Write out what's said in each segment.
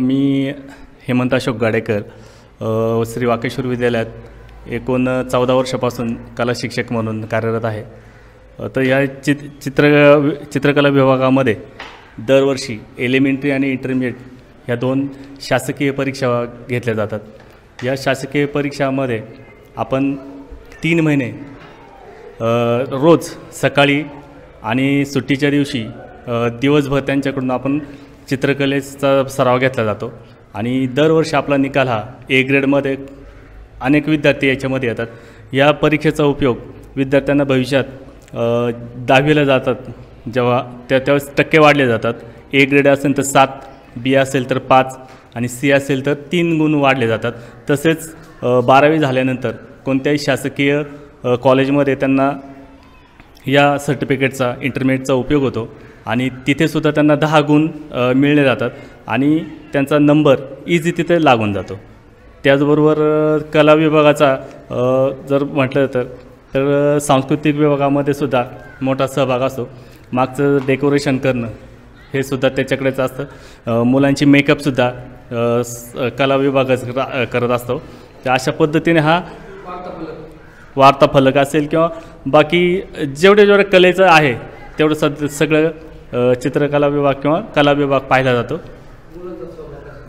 मी हेमंत अशोक गाडेकर श्री वाकेश्वर विद्यालयात एकूण 14 वर्षापासून कला शिक्षक म्हणून कार्यरत आहे। तर या चित्रकला विभागामध्ये दरवर्षी एलिमेंटरी आणि इंटरमिडिएट ह्या 2 शासकीय परीक्षा घेतल्या जातात। या शासकीय परीक्षामध्ये आपण 3 महिने रोज सकाळी आणि सुट्टीच्या दिवशी दिवसभर त्यांच्याकडून आपण चित्रकलेचा सराव घेतला जातो आणि दरवर्षी आपला निकाल हा ए ग्रेडमध्ये अनेक विद्यार्थी याच्यामध्ये येतात। या परीक्षेचा उपयोग विद्यार्थ्यांना भविष्यात 10वीला जातात जेव्हा त्यावेळेस टक्के वाढले जातात। ए ग्रेड असेल तर 7, बी असेल तर 5 आणि सी असेल तर 3 गुण वाढले जातात। तसेच 12वी झाल्यानंतर कोणत्याही शासकीय कॉलेजमध्ये त्यांना या सर्टिफिकेटचा इंटरमिडिएटचा उपयोग होतो आणि तिथेसुद्धा त्यांना 10 गुण मिळले जातात आणि त्यांचा नंबर इझी तिथे लागून जातो। त्याचबरोबर कला विभागाचा जर म्हटलं तर सांस्कृतिक विभागामध्ये सुद्धा मोठा सहभाग असतो। मागचं डेकोरेशन करणं हे सुद्धा त्याच्याकडेच असतं। मुलांची मेकअपसुद्धा कला विभागच करत असतो। तर अशा पद्धतीने हा वार्ताफलक असेल किंवा बाकी जेवढे कलेचं आहे तेवढं सगळं चित्रकला विभाग किंवा कला विभाग पाहिला जातो।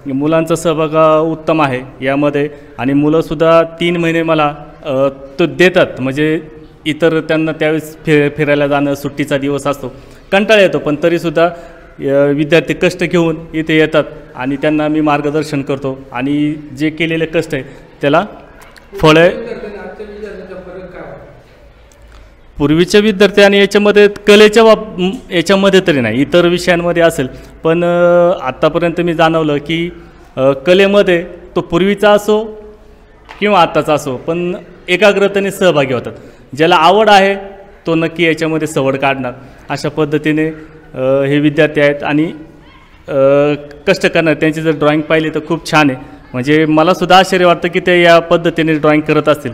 मुलांचा सहभाग उत्तम आहे यामध्ये आणि मुलंसुद्धा 3 महिने मला तो देतात। म्हणजे इतर त्यांना त्यावेळेस फिरायला जाणं सुट्टीचा दिवस असतो, कंटाळा येतो, पण तरीसुद्धा विद्यार्थी कष्ट घेऊन इथे येतात आणि त्यांना मी मार्गदर्शन करतो आणि जे केलेले कष्ट आहे त्याला फळे पूर्वीचे विद्यार्थी आणि याच्यामध्ये कलेच्या याच्यामध्ये तरी नाही, इतर विषयांमध्ये असेल, पण आत्तापर्यंत मी जाणवलं की कलेमध्ये तो पूर्वीचा असो किंवा आत्ताचा असो पण एकाग्रतेने सहभागी होतात। ज्याला आवड आहे तो नक्की याच्यामध्ये सवड काढणार। अशा पद्धतीने हे विद्यार्थी आहेत आणि कष्ट करणार। त्यांची जर ड्रॉइंग पाहिली तर खूप छान आहे। म्हणजे मलासुद्धा आश्चर्य वाटतं की ते या पद्धतीने ड्रॉइंग करत असतील।